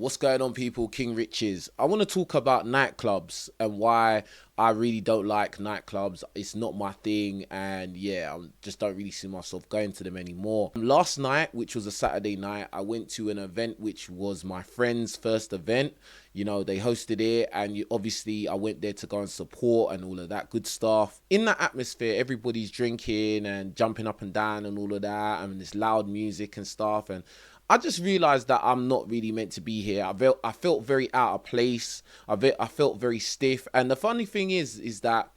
What's going on, people? King Richez. I want to talk about nightclubs and why I really don't like nightclubs. It's not my thing, and yeah, I just don't really see myself going to them anymore. Last night, which was a Saturday night, I went to an event which was my friend's first event. You know, they hosted it, and obviously I went there to go and support and all of that good stuff. In that atmosphere, everybody's drinking and jumping up and down and all of that, and this loud music and stuff, and I just realized that I'm not really meant to be here. I felt very out of place. I felt very stiff. And the funny thing is that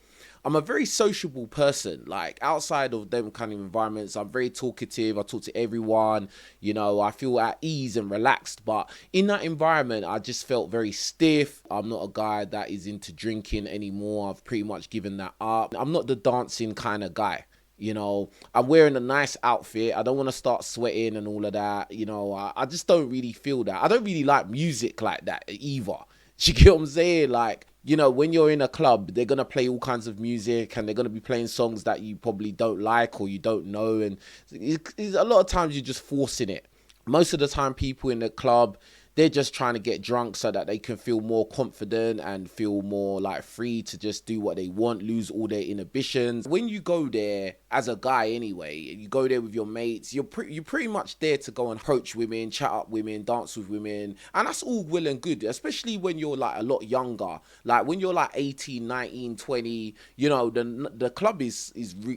I'm a very sociable person. Like, outside of them kind of environments, I'm very talkative. I talk to everyone. You know, I feel at ease and relaxed. But in that environment, I just felt very stiff. I'm not a guy that is into drinking anymore. I've pretty much given that up. I'm not the dancing kind of guy. You know, I'm wearing a nice outfit. I don't want to start sweating and all of that. You know, I just don't really feel that. I don't really like music like that either. Do you get what I'm saying? Like, you know, when you're in a club, they're going to play all kinds of music and they're going to be playing songs that you probably don't like or you don't know. And a lot of times you're just forcing it. Most of the time, people in the club, they're just trying to get drunk so that they can feel more confident and feel more like free to just do what they want, lose all their inhibitions. When you go there as a guy anyway, you go there with your mates, you're pretty much there to go and approach women, chat up women, dance with women. And that's all well and good, especially when you're like a lot younger. Like when you're like 18, 19, 20, you know, the club is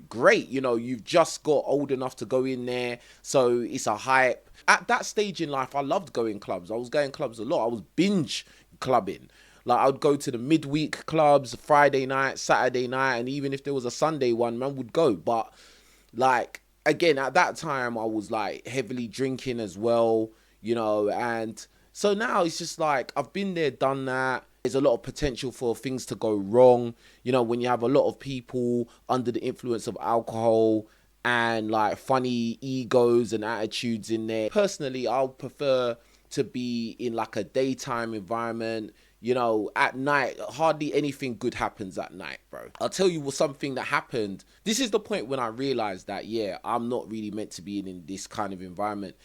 great. You know, you've just got old enough to go in there. So it's a hype. At that stage in life, I loved going clubs. I was going clubs a lot. I was binge clubbing. Like, I would go to the midweek clubs, Friday night, Saturday night, and even if there was a Sunday one, man would go. But, like, again, at that time, I was, like, heavily drinking as well, you know. And so now it's just like, I've been there, done that. There's a lot of potential for things to go wrong. You know, when you have a lot of people under the influence of alcohol and like funny egos and attitudes in there. Personally, I'll prefer to be in like a daytime environment. You know, at night, hardly anything good happens at night, bro. I'll tell you something that happened. This is the point when I realized that, yeah, I'm not really meant to be in this kind of environment.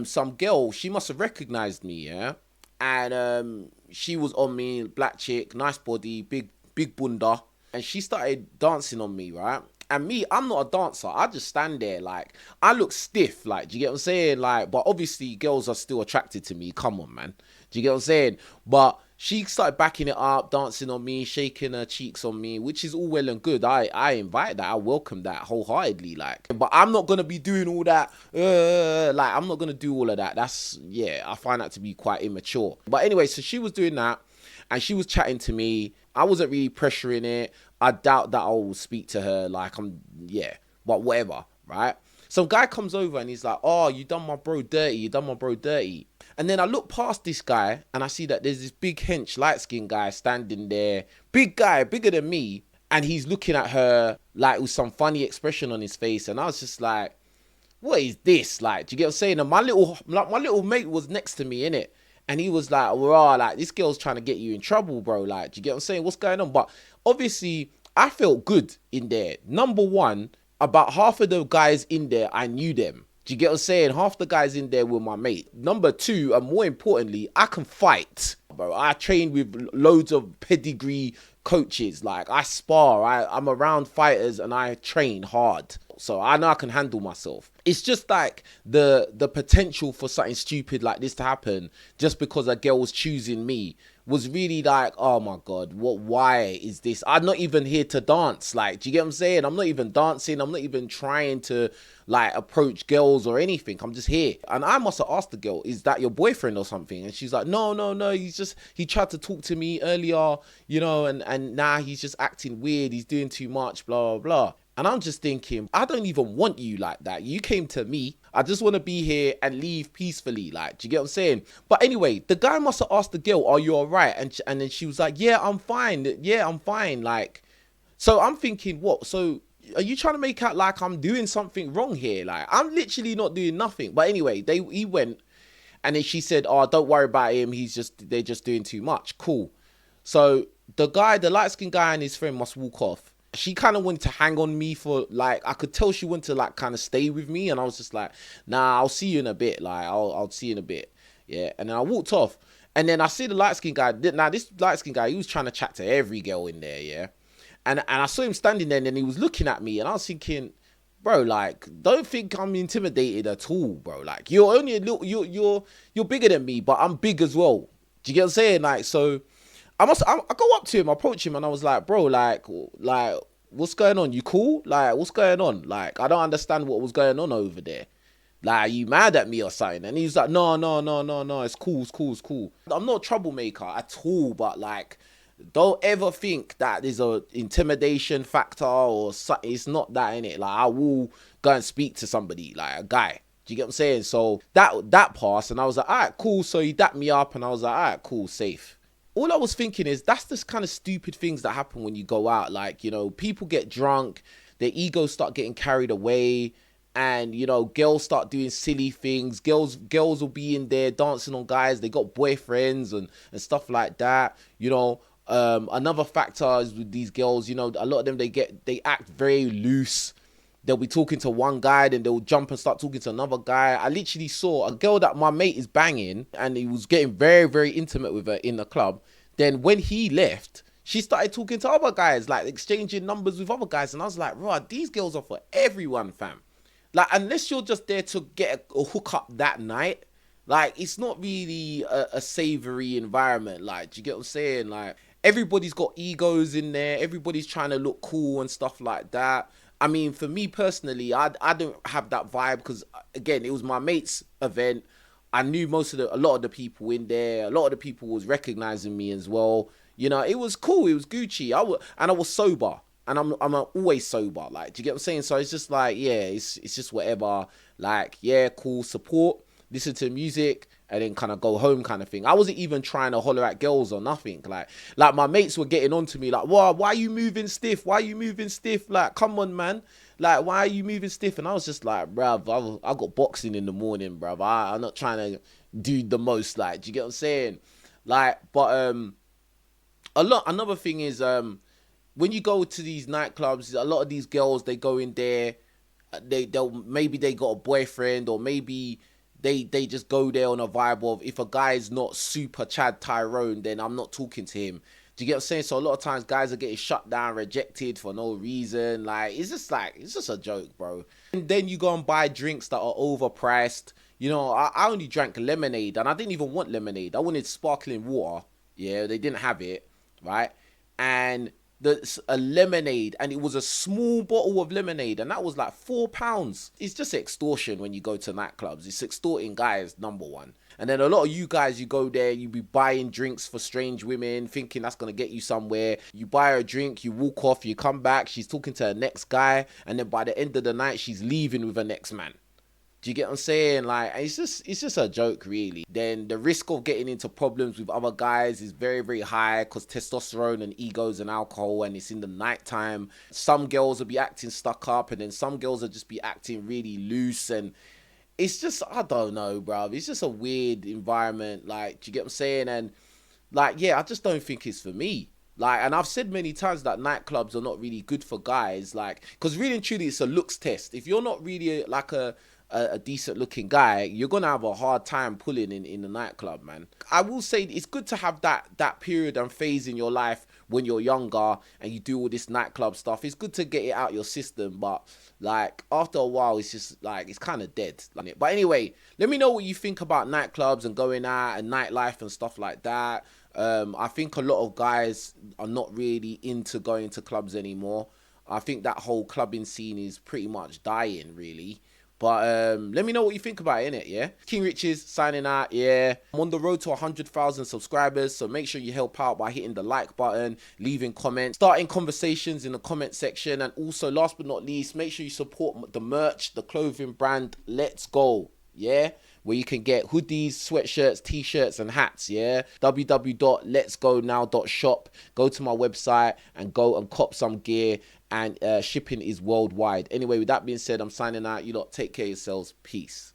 Some girl, she must have recognized me, yeah? And she was on me, black chick, nice body, big bunda. And she started dancing on me, right? And me, I'm not a dancer. I just stand there, like, I look stiff, like, do you get what I'm saying? Like, but obviously, girls are still attracted to me. Come on, man. Do you get what I'm saying? But she started backing it up, dancing on me, shaking her cheeks on me, which is all well and good. I invite that. I welcome that wholeheartedly, like. But I'm not going to be doing all that, like, I'm not going to do all of that. That's, yeah, I find that to be quite immature. But anyway, so she was doing that, and she was chatting to me. I wasn't really pressuring it. I doubt that I will speak to her, like, but whatever, right? Some guy comes over and he's like, oh, you done my bro dirty. And then I look past this guy and I see that there's this big hench, light-skinned guy standing there, big guy, bigger than me, and he's looking at her, like, with some funny expression on his face, and I was just like, what is this? Like, do you get what I'm saying? And my little mate was next to me, innit? And he was like, well, like, this girl's trying to get you in trouble, bro. Like, do you get what I'm saying? What's going on? But obviously, I felt good in there. Number one, about half of the guys in there, I knew them. Do you get what I'm saying? Half the guys in there were my mate. Number two, and more importantly, I can fight, bro. I train with loads of pedigree coaches. Like, I spar. I'm around fighters and I train hard. So I know I can handle myself. It's just like the potential for something stupid like this to happen just because a girl was choosing me was really like, oh my God, why is this? I'm not even here to dance. Like, do you get what I'm saying? I'm not even dancing. I'm not even trying to like approach girls or anything. I'm just here. And I must have asked the girl, is that your boyfriend or something? And she's like, no. He tried to talk to me earlier, you know, and now he's just acting weird. He's doing too much, blah, blah, blah. And I'm just thinking, I don't even want you like that. You came to me. I just want to be here and leave peacefully. Like, do you get what I'm saying? But anyway, the guy must have asked the girl, are you all right? And then she was like, yeah, I'm fine. Yeah, I'm fine. Like, so I'm thinking, what? So are you trying to make out like I'm doing something wrong here? Like, I'm literally not doing nothing. But anyway, he went, and then she said, oh, don't worry about him. They're just doing too much. Cool. So the light-skinned guy and his friend must walk off. She kind of wanted to hang on me for, like, I could tell she wanted to, like, kind of stay with me. And I was just like, nah, I'll see you in a bit. Like, I'll see you in a bit. Yeah. And then I walked off. And then I see the light-skinned guy. Now, this light-skinned guy, he was trying to chat to every girl in there, yeah? And I saw him standing there, and then he was looking at me, and I was thinking, bro, like, don't think I'm intimidated at all, bro. Like, you're only a little, you're bigger than me, but I'm big as well. Do you get what I'm saying? Like, so I go up to him, approach him, and I was like, bro, like, what's going on? You cool? Like, what's going on? Like, I don't understand what was going on over there. Like, are you mad at me or something? And he's like, no, it's cool, it's cool, it's cool. I'm not a troublemaker at all, but like, don't ever think that there's a intimidation factor or something. It's not that, innit? Like, I will go and speak to somebody, like a guy. Do you get what I'm saying? So that passed, and I was like, all right, cool. So he dapped me up, and I was like, all right, cool, safe. All I was thinking is, that's the kind of stupid things that happen when you go out. Like, you know, people get drunk, their egos start getting carried away, and, you know, girls start doing silly things. Girls will be in there dancing on guys. They got boyfriends and stuff like that. You know, another factor is with these girls, you know, a lot of them, they act very loose. They'll be talking to one guy, then they'll jump and start talking to another guy. I literally saw a girl that my mate is banging, and he was getting very, very intimate with her in the club. Then when he left, she started talking to other guys, like exchanging numbers with other guys. And I was like, right, these girls are for everyone, fam. Like, unless you're just there to get a hookup that night, like, it's not really a savory environment. Like, do you get what I'm saying? Like, everybody's got egos in there. Everybody's trying to look cool and stuff like that. I mean, for me personally, I don't have that vibe because, again, it was my mate's event. I knew a lot of the people in there. A lot of the people was recognizing me as well. You know, it was cool. It was Gucci. I was sober. And I'm always sober. Like, do you get what I'm saying? So it's just like, yeah, it's just whatever. Like, yeah, cool, support, listen to music, and then kind of go home kind of thing. I wasn't even trying to holler at girls or nothing. Like my mates were getting on to me like, why are you moving stiff? Why are you moving stiff? Like, come on, man. Like, why are you moving stiff? And I was just like, bruv, I got boxing in the morning, bruv. I'm not trying to do the most. Like, do you get what I'm saying? Like, but another thing is, when you go to these nightclubs, a lot of these girls, they go in there, maybe they got a boyfriend, or maybe they just go there on a vibe of, if a guy is not super Chad Tyrone, then I'm not talking to him. Do you get what I'm saying? So a lot of times guys are getting shut down, rejected for no reason. Like, it's just a joke, bro. And then you go and buy drinks that are overpriced. You know, I only drank lemonade, and I didn't even want lemonade. I wanted sparkling water. Yeah, they didn't have it, right? And a lemonade, and it was a small bottle of lemonade, and that was like £4. It's just extortion when you go to nightclubs. It's extorting guys, number one. And then a lot of you guys, you go there, you be buying drinks for strange women, thinking that's going to get you somewhere. You buy her a drink, you walk off, you come back, she's talking to her next guy, and then by the end of the night, she's leaving with her next man. Do you get what I'm saying? Like, it's just a joke, really. Then the risk of getting into problems with other guys is very, very high, because testosterone and egos and alcohol, and it's in the nighttime. Some girls will be acting stuck up, and then some girls will just be acting really loose, and it's just, I don't know, bro. It's just a weird environment. Like, do you get what I'm saying? And like, yeah, I just don't think it's for me. Like, and I've said many times that nightclubs are not really good for guys. Like, because really and truly, it's a looks test. If you're not really like a decent looking guy, you're gonna have a hard time pulling in the nightclub, man. I will say it's good to have that period and phase in your life when you're younger and you do all this nightclub stuff. It's good to get it out your system, but like after a while, it's just like, it's kind of dead. But anyway, let me know what you think about nightclubs and going out and nightlife and stuff like that. I think a lot of guys are not really into going to clubs anymore. I think that whole clubbing scene is pretty much dying, really. But let me know what you think about it, innit, yeah? King Richez signing out, yeah. I'm on the road to 100,000 subscribers, so make sure you help out by hitting the like button, leaving comments, starting conversations in the comment section, and also, last but not least, make sure you support the merch, the clothing brand Let's Go, yeah? Where you can get hoodies, sweatshirts, t-shirts, and hats, yeah? www.letsgonow.shop. Go to my website and go and cop some gear, and shipping is worldwide. Anyway, with that being said, I'm signing out. You lot take care of yourselves. Peace.